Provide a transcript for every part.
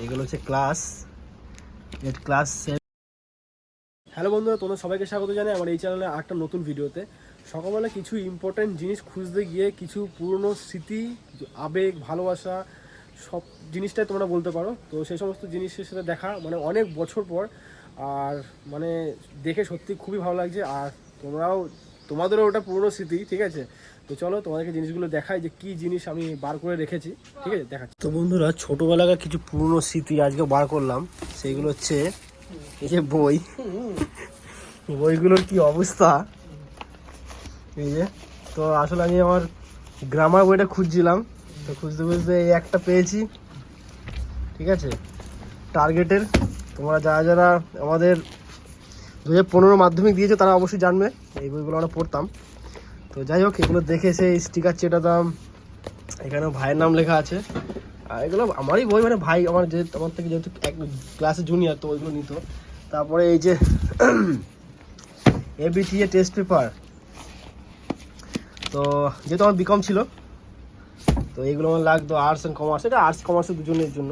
এগুলো হচ্ছে class 7। Hello বন্ধুরা, তোমরা সবাইকে স্বাগত জানাই আমার এই চ্যানেলে একটা নতুন ভিডিওতে। সকালবেলা কিছু ইম্পর্ট্যান্ট জিনিস খুঁজতে গিয়ে কিছু পুরনো স্মৃতি, আবেগ, ভালোবাসা সব জিনিসটাই তোমরা বলতে পারো। তো সেই সমস্ত জিনিসের সাথে দেখা মানে অনেক বছর পর, আর মানে দেখে সত্যি খুবই ভালো লাগছে। আর তোমাদেরও ওটা পুরনো স্মৃতি, ঠিক আছে? তো চলো তোমাদেরকে জিনিসগুলো দেখাই যে কি জিনিস আমি বার করে রেখেছি, ঠিক আছে? দেখাচ্ছি। তো বন্ধুরা, ছোটোবেলাকার কিছু পুরনো স্মৃতি আজকে বার করলাম। সেইগুলো হচ্ছে এই যে বইগুলোর কি অবস্থা এই যে। তো আসলে আমি আমার গ্রামার বইটা খুঁজছিলাম, তো খুঁজতে খুঁজতে এই একটা পেয়েছি, ঠিক আছে? টার্গেটের। তোমরা যারা যারা আমাদের 2015 মাধ্যমিক দিয়েছে তারা অবশ্যই জানবে এই বইগুলো আমরা পড়তাম। তো যাই হোক, এগুলো দেখে সেই স্টিকার চেটাতাম। এখানেও ভাইয়ের নাম লেখা আছে। আর এগুলো আমারই বই, মানে ভাই আমার থেকে যেহেতু এক ক্লাসে জুনিয়র, তো ওইগুলো নিত। তারপরে এই যে এবিটিএ টেস্ট পেপার, তো যেহেতু আমার বিকম ছিল তো এইগুলো আমার লাগতো। আর্টস অ্যান্ড কমার্স, এটা আর্টস কমার্সের দুজনের জন্য।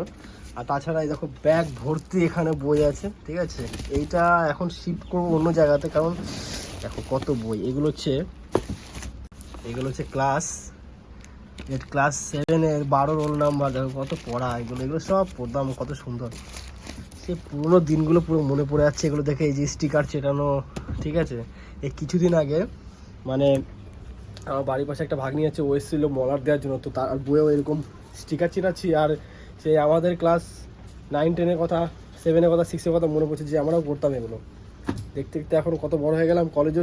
আর তাছাড়া এই দেখো ব্যাগ ভর্তি এখানে বই আছে, ঠিক আছে? এইটা এখন শিফট করবো অন্য জায়গাতে, কারণ দেখো কত বই। এগুলো হচ্ছে ক্লাস 7-এর 12 রোল নাম্বার। দেখো কত পড়া, এগুলো সব পড়তাম, কত সুন্দর। সে পুরোনো দিনগুলো পুরো মনে পড়ে যাচ্ছে এগুলো দেখে। এই যে স্টিকার চেটানো, ঠিক আছে? এই কিছুদিন আগে মানে আমার বাড়ির পাশে একটা ভাগ্নি আছে, ও এসেছিল মলার দেওয়ার জন্য। তো তার বইয়েও এরকম স্টিকার চেটাচ্ছি। আর সেই আমাদের ক্লাস 9-10-এর কথা, 7-এর কথা, 6-এর কথা মনে পড়ছে যে আমরাও পড়তাম এগুলো। দেখতে দেখতে এখন কত বড় হয়ে গেলাম। কলেজ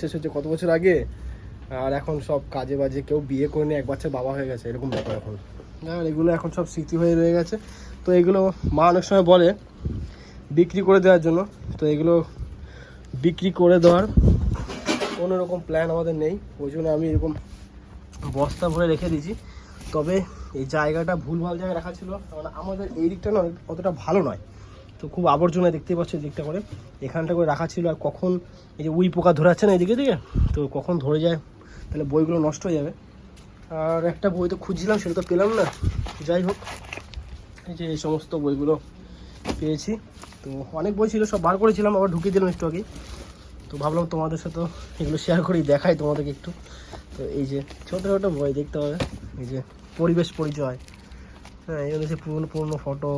শেষ হচ্ছে কত বছর আগে, আর এখন সব কাজে বাজে, কেউ বিয়ে করে নিয়ে এক বাচ্চার বাবা হয়ে গেছে, এরকম ব্যাপার এখন। আর এগুলো এখন সব স্মৃতি হয়ে রয়ে গেছে। তো এগুলো মা অনেক সময় বলে বিক্রি করে দেওয়ার জন্য। তো এগুলো বিক্রি করে দেওয়ার কোনো রকম প্ল্যান আমাদের নেই, ওই জন্য আমি এরকম বস্তা ভরে রেখে দিয়েছি। তবে এই জায়গাটা ভুলভাল জায়গায় রাখা ছিল, কারণ আমাদের এই দিকটা না অতটা ভালো নয়। তো খুব আবর্জনা দেখতে পাচ্ছি দিকটা করে, এখানটা করে রাখা ছিল। আর কখন এই যে উই পোকা ধরে যাচ্ছে না এদিকে দিকে, তো কখন ধরে যায় তাহলে বইগুলো নষ্ট হয়ে যাবে। আর একটা বই তো খুঁজছিলাম, সেটা তো পেলাম না। যাই হোক, এই যে এই সমস্ত বইগুলো পেয়েছি। তো অনেক বই ছিল, সব বার করেছিলাম, আবার ঢুকিয়ে দিলাম একটু আগে। তো ভাবলাম তোমাদের সাথে এগুলো শেয়ার করি, দেখাই তোমাদেরকে একটু। তো এই যে ছোটো ছোটো বই দেখতে হবে, এই যে পরিবেশ পরিচয়, হ্যাঁ, এই হচ্ছে পুরনো ফটো।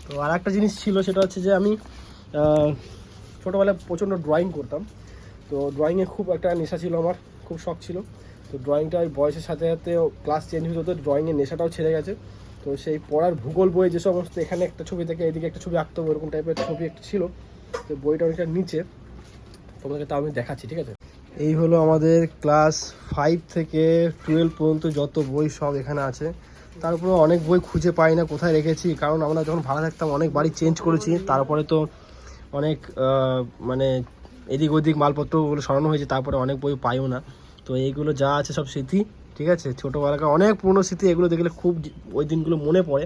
তো আর একটা জিনিস ছিল, সেটা হচ্ছে যে আমি ছোটোবেলায় প্রচণ্ড ড্রয়িং করতাম। তো ড্রয়িংয়ে খুব একটা নেশা ছিল আমার, খুব শখ ছিল। তো ড্রয়িংটা ওই বয়সের সাথে সাথে ক্লাস চেঞ্জ হতে হতে ড্রয়িংয়ের নেশাটাও ছেড়ে গেছে। তো সেই পড়ার ভূগোল বই যে সমস্ত, এখানে একটা ছবি থেকে এদিকে একটা ছবি আঁকতে হবে, এরকম টাইপের ছবি একটা ছিল। তো বইটা অনেকটা নিচে, তোমাদেরকে তা আমি দেখাচ্ছি, ঠিক আছে? এই হলো আমাদের ক্লাস 5 থেকে 12 পর্যন্ত যত বই সব এখানে আছে। তারপরে অনেক বই খুঁজে পাই না কোথায় রেখেছি, কারণ আমরা যখন ভাড়া থাকতাম অনেক বাড়ি চেঞ্জ করেছি। তারপরে তো অনেক মানে এদিক ওদিক মালপত্রগুলো সরানো হয়েছে, তারপরে অনেক বই পাইও না। তো এইগুলো যা আছে সব স্মৃতি, ঠিক আছে? ছোটোবেলাকার অনেক পুরনো স্মৃতি। এগুলো দেখলে খুব ওই দিনগুলো মনে পড়ে।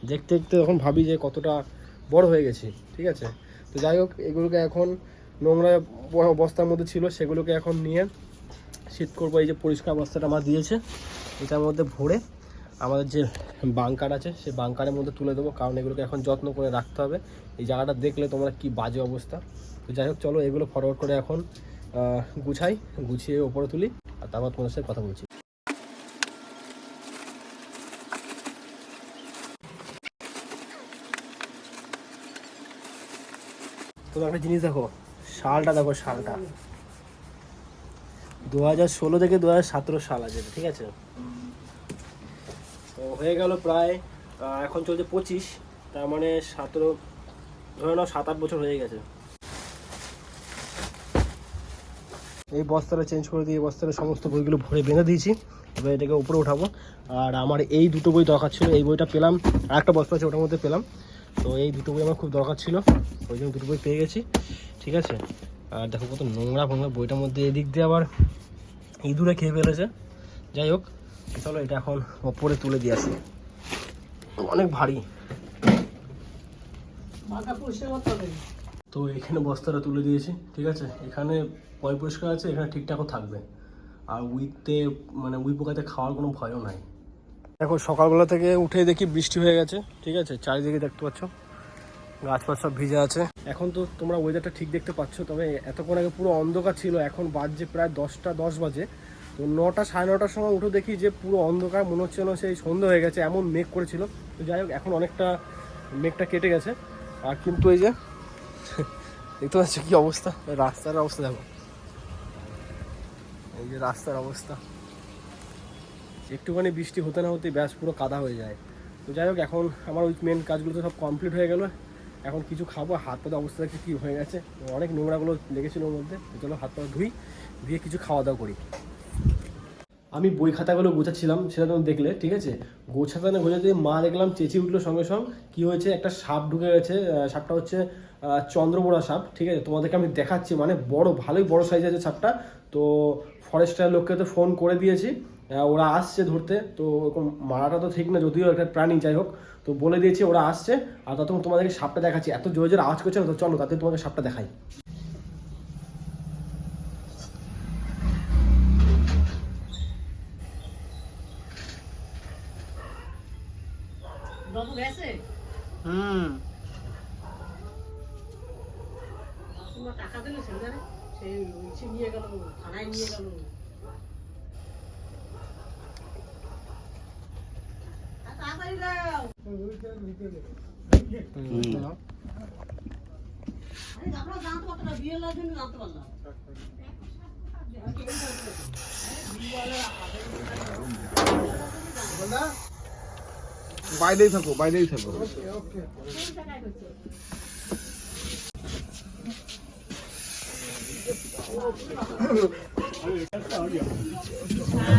দেখতে দেখতে তখন ভাবি যে কতটা বড় হয়ে গেছি, ঠিক আছে? তো যাই হোক, এগুলোকে এখন নোংরা বস্তার মধ্যে ছিল, সেগুলোকে এখন নিয়ে শীত করবো। এই যে পরিষ্কার বস্তাটা আমার দিয়েছে, এটার মধ্যে ভরে আমাদের যে বাংকার আছে সেই বাংকারের মধ্যে তুলে দেবো, কারণ এগুলোকে এখন যত্ন করে রাখতে হবে। এই জায়গাটা দেখলে তোমরা কি বাজে অবস্থা। তো যাই হোক, চলো এগুলো ফরওয়ার্ড করে এখন গুছিয়ে ওপরে তুলি, আর তারপর তোমাদের সাথে কথা বলছি। তো একটা জিনিস দেখো, সালটা 2016 থেকে 2017 সাল আছে, ঠিক আছে? তো হয়ে গেল প্রায়, এখন চলছে 25, তার মানে 17, ধরে নাও 7-8 বছর হয়ে গেছে। এই বস্তাটা চেঞ্জ করে দিয়ে বস্তাটা সমস্ত বইগুলো ভরে বেঁধে দিয়েছি। এবার এটাকে উপরে উঠাবো। আর আমার এই দুটো বই দরকার ছিল, এই বইটা পেলাম, আর একটা বস্তা আছে ওটার মধ্যে পেলাম। তো এই দুটো বই আমার খুব দরকার ছিল, ওই জন্য দুটো বই পেয়ে গেছি, ঠিক আছে? আর দেখো কত নোংরা বইটার মধ্যে, এদিক দিয়ে আবার ইঁদুরে খেয়ে ফেলেছে। যাই হোক, চলো এটা এখন ওপরে তুলে দিয়ে আসি, অনেক ভারী। তো এখানে বস্তাটা তুলে দিয়েছি, ঠিক আছে? এখানে পরিষ্কার আছে, এখানে ঠিকঠাকও থাকবে। আর উইতে মানে উই পোকাতে খাওয়ার কোনো ভয়ও নাই। দেখো সকালবেলা থেকে উঠে দেখি বৃষ্টি হয়ে গেছে, ঠিক আছে, চারিদিকে দেখতে পাচ্ছ গাছপালা সব ভিজে আছে। এখন তো তোমরা ওয়েদারটা ঠিক দেখতে পাচ্ছ, তবে এতক্ষণ আগে পুরো অন্ধকার ছিল, এখন বাজছে প্রায় 10টা 10 বাজে। তো 9টা 9:30টার সময় উঠে দেখি যে পুরো অন্ধকার, মনে হচ্ছে না সেই সন্ধ্যা হয়ে গেছে, এমন মেঘ করেছিল। তো যাই হোক এখন অনেকটা মেঘটা কেটে গেছে। আর কিন্তু এই যে দেখতে পাচ্ছ কী অবস্থা, রাস্তার অবস্থা দেখো, এই যে রাস্তার অবস্থা, একটুখানি বৃষ্টি হতে না হতেই ব্যাস পুরো কাদা হয়ে যায়। তো যাই হোক এখন আমার ওই মেন কাজগুলো তো সব কমপ্লিট হয়ে গেলো। এখন কিছু খাবো, হাত পাতে অবস্থা দেখছি কী হয়ে গেছে, অনেক নোংরাগুলো লেগেছিলো ওর মধ্যে। তো চলো হাত পা ধুই, দিয়ে কিছু খাওয়া দাওয়া করি। আমি বই খাতাগুলো গোছাচ্ছিলাম, সেটা তুমি দেখলে, ঠিক আছে। গোছাতে মা দেখলাম চেঁচিয়ে উঠলো সঙ্গে সঙ্গে। কী হয়েছে, একটা সাপ ঢুকে গেছে। সাপটা হচ্ছে চন্দ্রবোড়া সাপ, ঠিক আছে। তোমাদেরকে আমি দেখাচ্ছি, মানে বড়, ভালোই বড় সাইজ আছে সাপটা। তো ফরেস্টের লোককে তো ফোন করে দিয়েছি, ওরা আসছে ধরতে। তো ওরকম মারাটা তো ঠিক না, যদিও একটা প্রাণী, যাই হোক। তো বলে দিয়েছি ওরা আসছে। আর ততক্ষণ তোমাদেরকে সাপটা দেখাচ্ছি, এত জোরে জোরে আওয়াজ করছে না, তো চলো তাতে তোমাকে সাপটা দেখাই। বাবু গেছে? তোমরা টাকা দিলে সেখানে, সেই ইচ্ছে নিয়ে গেল, থানায় নিয়ে গেল। তাড়াতাড়ি দাও। আরে আমরা জানতে পারতাম না, বিয়ের লাভ জন্য জানতে পারলাম। বাইরেই থাকো, বাইরেই থাকো।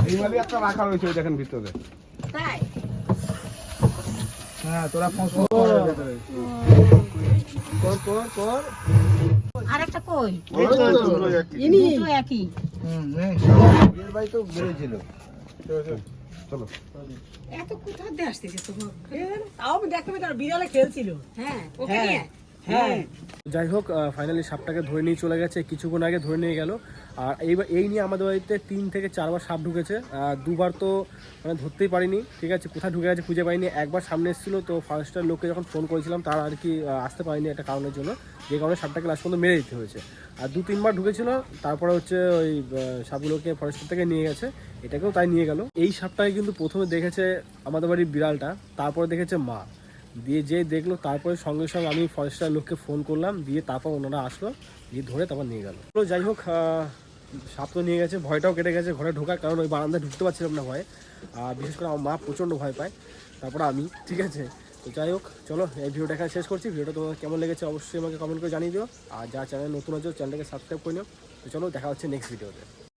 এই মালি একটা রাখা রয়েছে ওই দেখেন ভিতরে। তাই? হ্যাঁ তোরা ফোন কর। আরেকটা কই? ইনি দুটো একই। এর ভাই তো বেড়েছিল। চলো। এত কোথা দিয়ে আসতেছে তোমার? তাও আমি দেখতে পেতাম বিড়ালে খেলছিল। হ্যাঁ, ওকে নিয়ে? হ্যাঁ। যাই হোক ফাইনালি সাপটাকে ধরে নিয়ে চলে গেছে, কিছুক্ষণ আগে ধরে নিয়ে গেল। আর এই নিয়ে আমাদের বাড়িতে 3 থেকে 4 বার সাপ ঢুকেছে। 2বার তো মানে ধরতেই পারিনি, ঠিক আছে, কোথায় ঢুকে গেছে খুঁজে পাইনি। একবার সামনে এসেছিলো, তো ফরেস্টের লোককে যখন ফোন করেছিলাম তারা আর কি আসতে পারিনি একটা কারণের জন্য, যে কারণে সাপটাকে লাস্ট পর্যন্ত মেরে দিতে হয়েছে। আর 2-3 বার ঢুকেছিল, তারপরে হচ্ছে ওই সাপগুলোকে ফরেস্টের থেকে নিয়ে গেছে, এটাকেও তাই নিয়ে গেল। এই সাপটাকে কিন্তু প্রথমে দেখেছে আমাদের বাড়ির বিড়ালটা, তারপরে দেখেছে মা, দিয়ে যে দেখলো, তারপরে সঙ্গে সঙ্গে আমি ফরেস্টার লোককে ফোন করলাম, দিয়ে তারপর ওনারা আসলো, দিয়ে ধরে তারপর নিয়ে গেল। তো যাই হোক সাপ তো নিয়ে গেছে, ভয়টাও কেটে গেছে ঘরে ঢোকার, কারণ ওই বারান্দায় ঢুকতে পারছিলাম না ভয়ে। আর বিশেষ করে আমার মা প্রচণ্ড ভয় পায়, তারপরে আমি, ঠিক আছে। তো যাই হোক চলো এই ভিডিওটা এখানে শেষ করছি। ভিডিওটা তোমার কেমন লেগেছে অবশ্যই আমাকে কমেন্ট করে জানিয়ে দিও। আর যারা চ্যানেল নতুন আছে চ্যানেলটাকে সাবস্ক্রাইব করে নিও। তো চলো দেখা হচ্ছে নেক্সট ভিডিওতে।